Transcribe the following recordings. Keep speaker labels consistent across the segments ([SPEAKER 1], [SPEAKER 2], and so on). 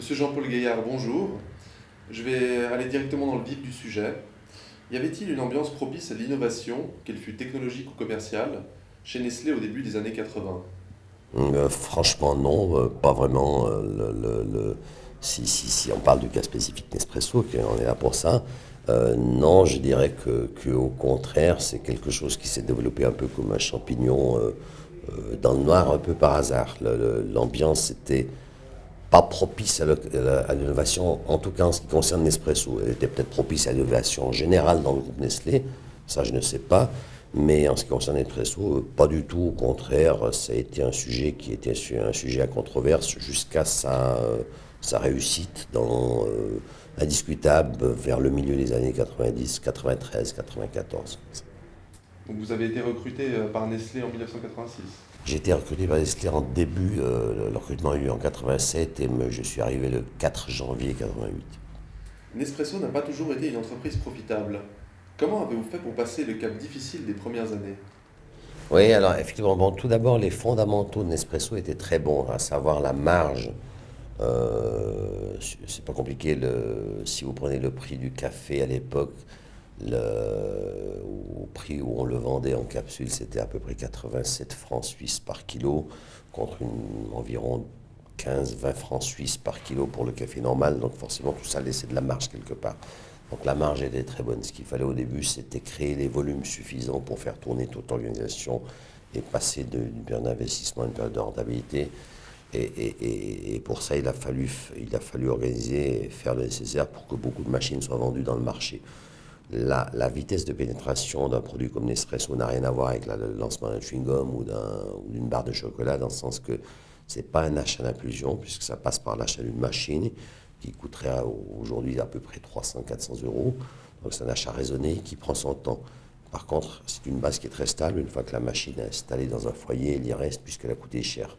[SPEAKER 1] Monsieur Jean-Paul Gaillard, bonjour. Je vais aller directement dans le vif du sujet. Y avait-il une ambiance propice à l'innovation, qu'elle fût technologique ou commerciale, chez Nestlé au début des années 80?
[SPEAKER 2] Franchement, non, pas vraiment. Si on parle du cas spécifique Nespresso, qu'on est là pour ça, non, je dirais que au contraire, c'est quelque chose qui s'est développé un peu comme un champignon dans le noir, un peu par hasard. L'ambiance était pas propice à l'innovation, en tout cas en ce qui concerne Nespresso. Elle était peut-être propice à l'innovation générale dans le groupe Nestlé, ça je ne sais pas. Mais en ce qui concerne Nespresso, pas du tout. Au contraire, ça a été un sujet qui était un sujet à controverse jusqu'à sa réussite dans indiscutable vers le milieu des années 90, 93, 94.
[SPEAKER 1] Donc vous avez été recruté par Nestlé en 1986.
[SPEAKER 2] J'ai été recruté par Nestlé en début, le recrutement a eu lieu en 87 et je suis arrivé le 4 janvier 88.
[SPEAKER 1] Nespresso n'a pas toujours été une entreprise profitable. Comment avez-vous fait pour passer le cap difficile des premières années?
[SPEAKER 2] Oui, alors effectivement, bon, tout d'abord, les fondamentaux de Nespresso étaient très bons, à savoir la marge. C'est pas compliqué, si vous prenez le prix du café à l'époque, au prix où on le vendait en capsule, c'était à peu près 87 francs suisses par kilo, contre environ 15-20 francs suisses par kilo pour le café normal. Donc forcément, tout ça laissait de la marge quelque part. Donc la marge était très bonne. Ce qu'il fallait au début, c'était créer les volumes suffisants pour faire tourner toute l'organisation et passer d'une période d'investissement à une période de rentabilité. Et pour ça, il a fallu organiser et faire le nécessaire pour que beaucoup de machines soient vendues dans le marché. La vitesse de pénétration d'un produit comme Nespresso n'a rien à voir avec le lancement d'un chewing-gum ou d'une barre de chocolat, dans le sens que ce n'est pas un achat d'impulsion, puisque ça passe par l'achat d'une machine qui coûterait aujourd'hui à peu près 300-400 euros. Donc c'est un achat raisonné qui prend son temps. Par contre, c'est une base qui est très stable. Une fois que la machine est installée dans un foyer, elle y reste puisqu'elle a coûté cher.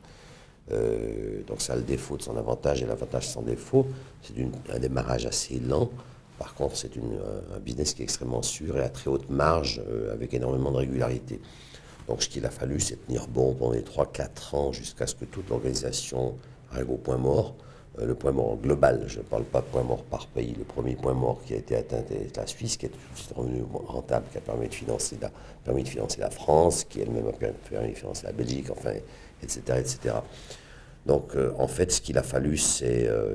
[SPEAKER 2] Donc ça a le défaut de son avantage et l'avantage de son défaut. C'est un démarrage assez lent. Par contre, c'est un business qui est extrêmement sûr et à très haute marge, avec énormément de régularité. Donc ce qu'il a fallu, c'est tenir bon pendant les 3-4 ans jusqu'à ce que toute l'organisation arrive au point mort. Le point mort global, je ne parle pas de point mort par pays. Le premier point mort qui a été atteint est la Suisse, qui est tout de suite revenu rentable, qui a permis de financer la France, qui elle-même a permis de financer la Belgique, enfin, etc. etc. Donc, en fait, ce qu'il a fallu,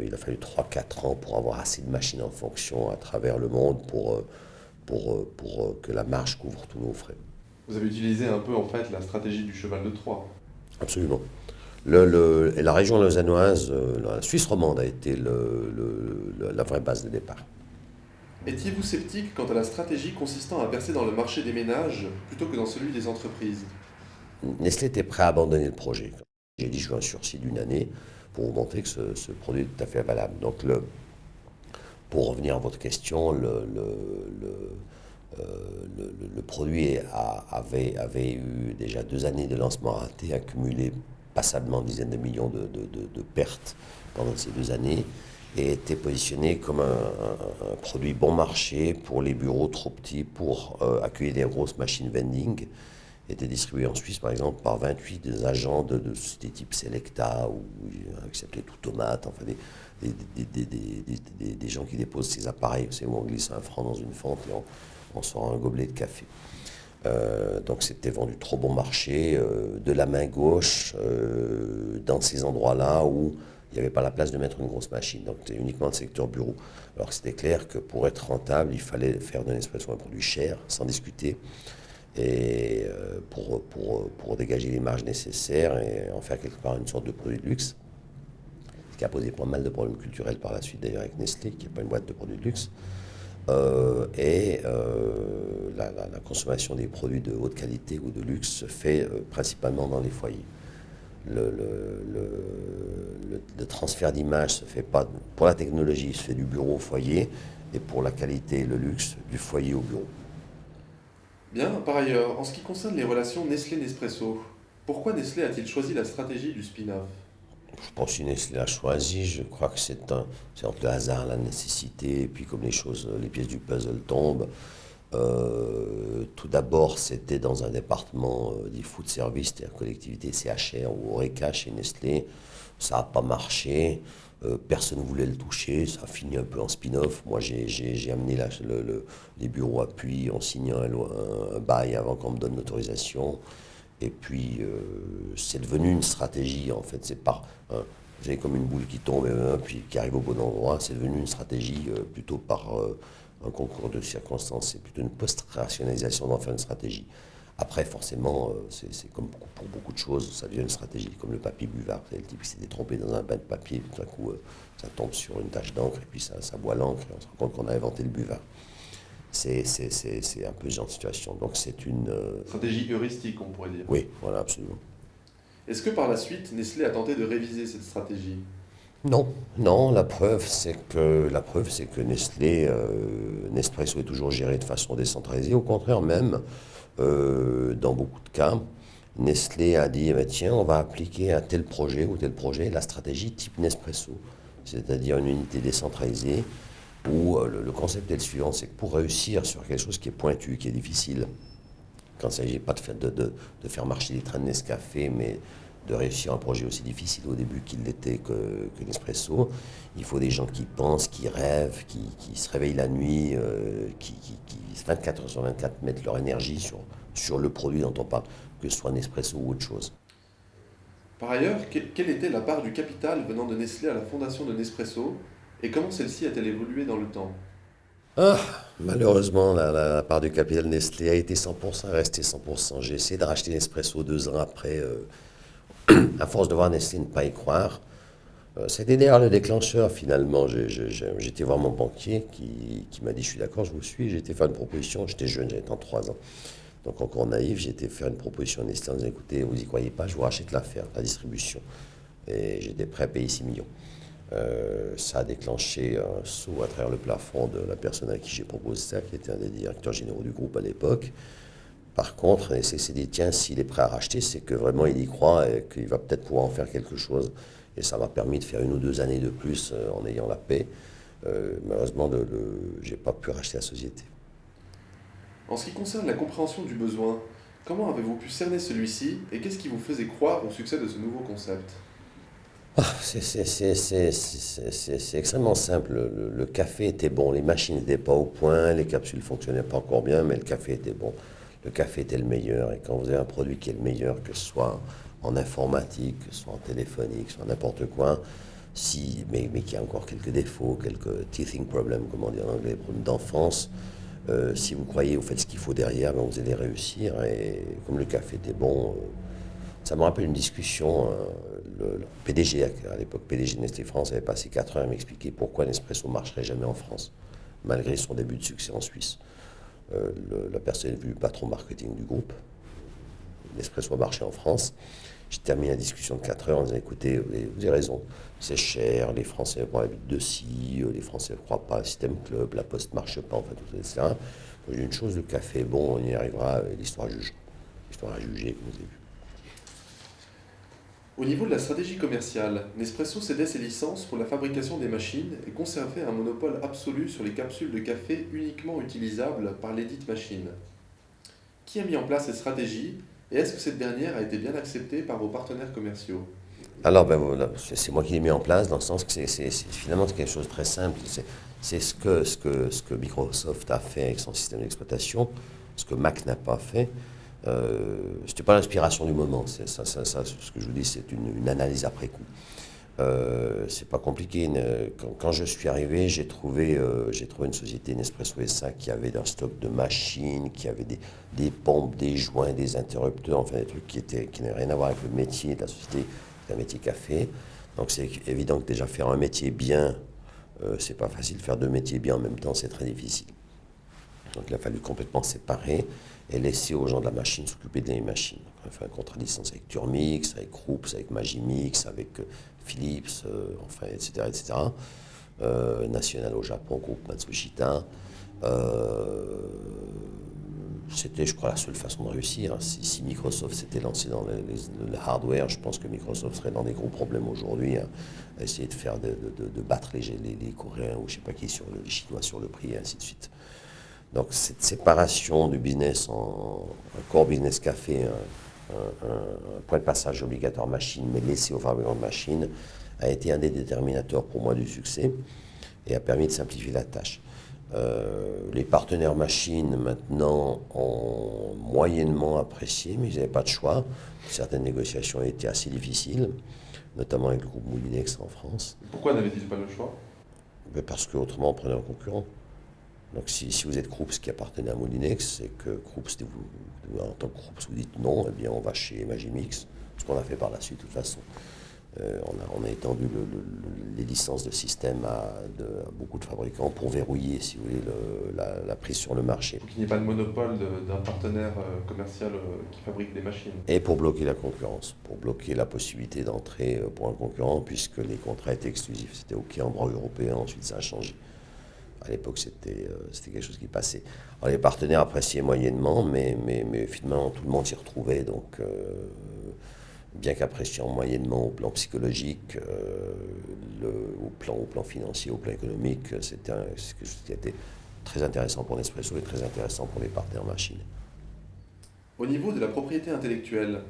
[SPEAKER 2] il a fallu 3-4 ans pour avoir assez de machines en fonction à travers le monde pour que la marge couvre tous nos frais.
[SPEAKER 1] Vous avez utilisé un peu en fait la stratégie du cheval de Troie.
[SPEAKER 2] Absolument. Et la région lausannoise, la Suisse romande a été la vraie base de départ.
[SPEAKER 1] Étiez-vous sceptique quant à la stratégie consistant à percer dans le marché des ménages plutôt que dans celui des entreprises?
[SPEAKER 2] Nestlé était prêt à abandonner le projet. J'ai dit, je veux un sursis d'une année pour vous montrer que ce produit est tout à fait valable. Donc, pour revenir à votre question, le produit avait eu déjà 2 années de lancement raté, accumulé passablement dizaines de millions de pertes pendant ces 2 années, et était positionné comme un produit bon marché pour les bureaux trop petits pour accueillir des grosses machines vending. Était distribué en Suisse, par exemple, par 28 des agents de sociétés type Selecta, ou accepté tout tomate, enfin des gens qui déposent ces appareils, c'est où on glisse un franc dans une fente et on sort un gobelet de café. Donc c'était vendu trop bon marché, de la main gauche, dans ces endroits-là où il n'y avait pas la place de mettre une grosse machine. Donc c'était uniquement le secteur bureau. Alors c'était clair que pour être rentable, il fallait faire de Nespresso un produit cher, sans discuter, et pour dégager les marges nécessaires et en faire quelque part une sorte de produit de luxe, ce qui a posé pas mal de problèmes culturels par la suite d'ailleurs avec Nestlé, qui n'est pas une boîte de produits de luxe. La consommation des produits de haute qualité ou de luxe se fait principalement dans les foyers. Le transfert d'image se fait pas, pour la technologie, il se fait du bureau au foyer, et pour la qualité et le luxe, du foyer au bureau.
[SPEAKER 1] Bien, par ailleurs, en ce qui concerne les relations Nestlé-Nespresso, pourquoi Nestlé a-t-il choisi la stratégie du spin-off?
[SPEAKER 2] Je pense que Nestlé l'a choisi, je crois que c'est entre le hasard, la nécessité, et puis comme les pièces du puzzle tombent. Tout d'abord, c'était dans un département dit food service, c'est-à-dire collectivité CHR ou Horeca chez Nestlé. Ça n'a pas marché. Personne ne voulait le toucher, ça a fini un peu en spin-off. Moi, j'ai amené les bureaux à Puy en signant un bail avant qu'on me donne l'autorisation. Et puis, c'est devenu une stratégie, en fait. C'est par, vous avez comme une boule qui tombe, puis qui arrive au bon endroit. C'est devenu une stratégie plutôt par un concours de circonstances. C'est plutôt une post-rationalisation d'en faire une stratégie. Après, forcément, c'est comme pour beaucoup de choses, ça devient une stratégie, comme le papier buvard. C'est le type qui s'était trompé dans un bain de papier, tout d'un coup, ça tombe sur une tache d'encre, et puis ça boit l'encre, et on se rend compte qu'on a inventé le buvard. C'est un peu ce genre de situation. Donc c'est une...
[SPEAKER 1] Stratégie heuristique, on pourrait dire.
[SPEAKER 2] Oui, voilà, absolument.
[SPEAKER 1] Est-ce que par la suite, Nestlé a tenté de réviser cette stratégie?
[SPEAKER 2] Non, non, la preuve, c'est que Nestlé, Nespresso est toujours géré de façon décentralisée. Au contraire, même, dans beaucoup de cas, Nestlé a dit, eh bien, tiens, on va appliquer à tel projet ou tel projet la stratégie type Nespresso, c'est-à-dire une unité décentralisée où le concept est le suivant, c'est que pour réussir sur quelque chose qui est pointu, qui est difficile, quand il ne s'agit pas de faire marcher les trains de Nescafé, mais de réussir un projet aussi difficile au début qu'il l'était que Nespresso, il faut des gens qui pensent, qui rêvent, qui se réveillent la nuit, qui 24 heures sur 24 mettent leur énergie sur le produit dont on parle, que ce soit Nespresso ou autre chose.
[SPEAKER 1] Par ailleurs, quelle était la part du capital venant de Nestlé à la fondation de Nespresso et comment celle-ci a-t-elle évolué dans le temps?
[SPEAKER 2] Ah, malheureusement, la part du capital Nestlé a été 100%, est restée 100%. J'ai essayé de racheter Nespresso 2 ans après, à force de voir Nestlé ne pas y croire. C'était d'ailleurs le déclencheur finalement. J'étais voir mon banquier qui m'a dit je suis d'accord, je vous suis. J'ai été faire une proposition, j'étais jeune, j'avais 33 ans. Donc encore naïf, j'ai été faire une proposition à Nestlé en disant écoutez, vous y croyez pas, je vous rachète l'affaire, la distribution. Et j'étais prêt à payer 6 millions. Ça a déclenché un saut à travers le plafond de la personne à qui j'ai proposé ça, qui était un des directeurs généraux du groupe à l'époque. Par contre, Nestlé s'est dit tiens, s'il est prêt à racheter, c'est que vraiment il y croit et qu'il va peut-être pouvoir en faire quelque chose. Et ça m'a permis de faire 1 ou 2 années de plus en ayant la paix. Malheureusement, je n'ai pas pu racheter la société.
[SPEAKER 1] En ce qui concerne la compréhension du besoin, comment avez-vous pu cerner celui-ci et qu'est-ce qui vous faisait croire au succès de ce nouveau concept?
[SPEAKER 2] C'est extrêmement simple. Le café était bon, les machines n'étaient pas au point, les capsules ne fonctionnaient pas encore bien, mais le café était bon. Le café était le meilleur. Et quand vous avez un produit qui est le meilleur, que ce soit en informatique, que ce soit en téléphonique, que ce soit n'importe quoi, mais qui a encore quelques défauts, quelques teething problems, comme on dit en anglais, problèmes d'enfance, si vous croyez, vous faites ce qu'il faut derrière, ben vous allez réussir. Et comme le café était bon, ça me rappelle une discussion. Le PDG, à l'époque, PDG de Nestlé France, avait passé 4 heures à m'expliquer pourquoi Nespresso ne marcherait jamais en France, malgré son début de succès en Suisse. La personne est devenue patron marketing du groupe. Nespresso a marché en France. J'ai terminé la discussion de 4 heures en disant écoutez, vous avez raison, c'est cher, les Français ont l'habitude de ci, les Français ne croient pas au système club, la poste ne marche pas, en fait, tout ça, etc. J'ai dit une chose, le café est bon, on y arrivera, l'histoire juge. L'histoire a jugé, comme vous avez vu.
[SPEAKER 1] Au niveau de la stratégie commerciale, Nespresso cédait ses licences pour la fabrication des machines et conservait un monopole absolu sur les capsules de café uniquement utilisables par lesdites machines. Qui a mis en place cette stratégie et est-ce que cette dernière a été bien acceptée par vos partenaires commerciaux?
[SPEAKER 2] Alors, ben voilà, c'est moi qui l'ai mis en place dans le sens que finalement c'est quelque chose de très simple. C'est ce que Microsoft a fait avec son système d'exploitation, ce que Mac n'a pas fait. C'était pas l'inspiration du moment. Ce que je vous dis, c'est une analyse après coup. C'est pas compliqué. Quand je suis arrivé, j'ai trouvé une société Nespresso SA qui avait un stock de machines, qui avait des pompes, des joints, des interrupteurs, enfin des trucs qui n'avaient rien à voir avec le métier de la société, c'est un métier café. Donc c'est évident que déjà faire un métier bien, c'est pas facile. Faire 2 métiers bien en même temps, c'est très difficile. Donc il a fallu complètement séparer et laisser aux gens de la machine s'occuper des machines. On a fait un contrat de licence avec Turmix, avec Krups, avec Magimix, avec Philips, enfin, etc. etc. National au Japon, groupe Matsushita. C'était, je crois, la seule façon de réussir. Si Microsoft s'était lancé dans le hardware, je pense que Microsoft serait dans des gros problèmes aujourd'hui, à essayer de faire de battre les Coréens ou je ne sais pas qui, les Chinois sur le prix et ainsi de suite. Donc cette séparation du business en un core business café, un point de passage obligatoire machine, mais laissé aux fabricants de machines, a été un des déterminateurs pour moi du succès et a permis de simplifier la tâche. Les partenaires machines maintenant ont moyennement apprécié, mais ils n'avaient pas de choix. Certaines négociations ont été assez difficiles, notamment avec le groupe Moulinex en France.
[SPEAKER 1] Pourquoi n'avait-il pas le choix?
[SPEAKER 2] Parce qu'autrement on prenait un concurrent. Donc si vous êtes Krups qui appartenait à Moulinex et que Krups, en tant que Krups vous dites non, eh bien on va chez Magimix, ce qu'on a fait par la suite de toute façon. On a étendu les licences de système à beaucoup de fabricants pour verrouiller, si vous voulez, la prise sur le marché.
[SPEAKER 1] Pour qu'il n'y ait pas de monopole d'un partenaire commercial qui fabrique des machines.
[SPEAKER 2] Et pour bloquer la concurrence, pour bloquer la possibilité d'entrer pour un concurrent, puisque les contrats étaient exclusifs. C'était OK en droit européen, ensuite ça a changé. À l'époque, c'était quelque chose qui passait. Alors, les partenaires appréciaient moyennement, mais finalement, tout le monde s'y retrouvait. Donc, bien qu'appréciant moyennement au plan psychologique, au plan financier, au plan économique, c'est quelque chose qui a été très intéressant pour Nespresso et très intéressant pour les partenaires machines.
[SPEAKER 1] Au niveau de la propriété intellectuelle,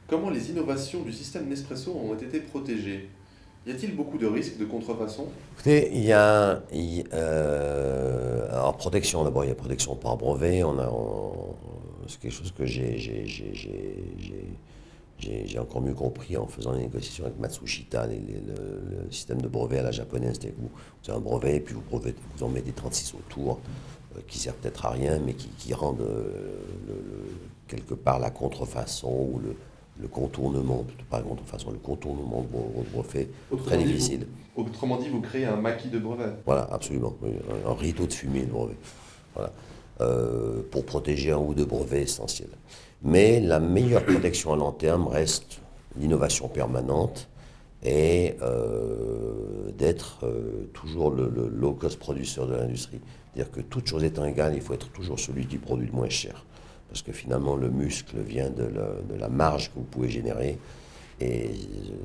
[SPEAKER 1] comment les innovations du système Nespresso ont été protégées? Y a-t-il beaucoup de risques de contrefaçon?
[SPEAKER 2] Écoutez, alors protection, d'abord il y a protection par brevet, c'est quelque chose que j'ai encore mieux compris en faisant les négociations avec Matsushita, le système de brevet à la japonaise. C'est que vous avez un brevet et puis vous en mettez 36 autour, qui servent peut-être à rien, mais qui rendent quelque part la contrefaçon ou le contournement, plutôt pas la contrefaçon, le contournement de votre brevet, très difficile.
[SPEAKER 1] Autrement dit, vous créez un maquis de brevet.
[SPEAKER 2] Voilà, absolument, oui, un rideau de fumée de brevet. Voilà. Pour protéger un ou deux brevets essentiels. Mais la meilleure protection à long terme reste l'innovation permanente et d'être toujours le low-cost producteur de l'industrie. C'est-à-dire que toute chose étant égale, il faut être toujours celui qui produit le moins cher. Parce que finalement, le muscle vient de la marge que vous pouvez générer. Et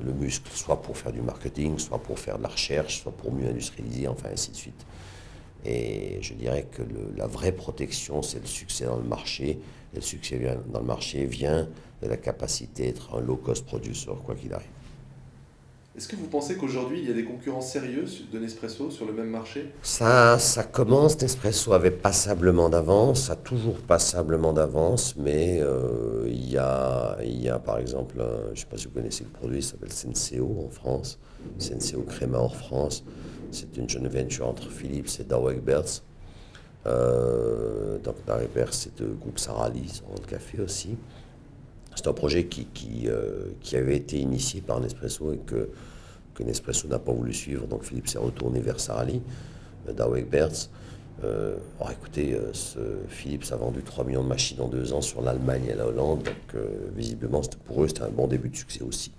[SPEAKER 2] le muscle, soit pour faire du marketing, soit pour faire de la recherche, soit pour mieux industrialiser, enfin ainsi de suite. Et je dirais que la vraie protection, c'est le succès dans le marché. Et le succès dans le marché vient de la capacité d'être un low-cost producer, quoi qu'il arrive.
[SPEAKER 1] Est-ce que vous pensez qu'aujourd'hui, il y a des concurrents sérieux de Nespresso sur le même marché?
[SPEAKER 2] Ça commence. Nespresso avait passablement d'avance, a toujours passablement d'avance, mais il y a par exemple, je ne sais pas si vous connaissez le produit, il s'appelle Senseo en France, Senseo Crema hors France. C'est une joint venture entre Philips et Dow Egberts. Donc Dow Egberts, c'est le groupe Sarali, dans le café aussi. C'est un projet qui avait été initié par Nespresso et que Nespresso n'a pas voulu suivre, donc Philippe s'est retourné vers Sarali, Dow Egberts. Alors écoutez, Philips a vendu 3 millions de machines en 2 ans sur l'Allemagne et la Hollande, donc visiblement pour eux c'était un bon début de succès aussi.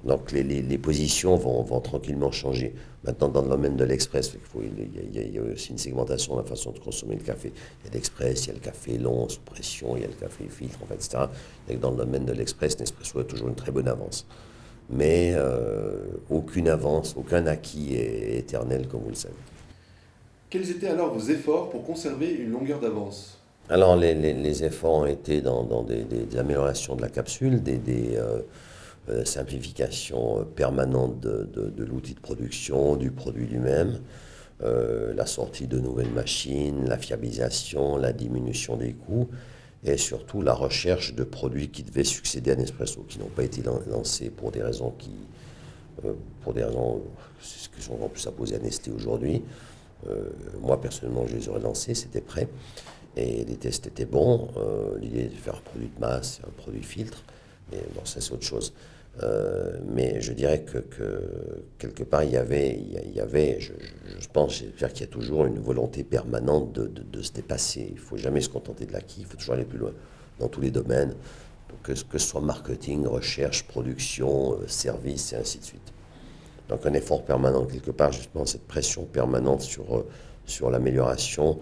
[SPEAKER 2] Donc les positions vont tranquillement changer. Maintenant, dans le domaine de l'express, il y a aussi une segmentation de la façon de consommer le café. Il y a l'express, il y a le café long, sous pression, il y a le café filtre, etc. Et dans le domaine de l'express, Nespresso a toujours une très bonne avance. Mais aucune avance, aucun acquis est éternel, comme vous le savez.
[SPEAKER 1] Quels étaient alors vos efforts pour conserver une longueur d'avance?
[SPEAKER 2] Alors, les efforts ont été dans des améliorations de la capsule, simplification permanente de l'outil de production, du produit lui-même, la sortie de nouvelles machines, la fiabilisation, la diminution des coûts et surtout la recherche de produits qui devaient succéder à Nespresso, qui n'ont pas été lancés pour des raisons qui sont en plus apposées à Nestlé aujourd'hui. Moi personnellement je les aurais lancés, c'était prêt et les tests étaient bons. L'idée de faire un produit de masse, un produit filtre, mais bon, ça c'est autre chose. Mais je dirais que quelque part il y avait je pense qu'il y a toujours une volonté permanente de se dépasser. Il ne faut jamais se contenter de l'acquis, il faut toujours aller plus loin dans tous les domaines, que ce soit marketing, recherche, production, service et ainsi de suite. Donc un effort permanent quelque part, justement cette pression permanente sur l'amélioration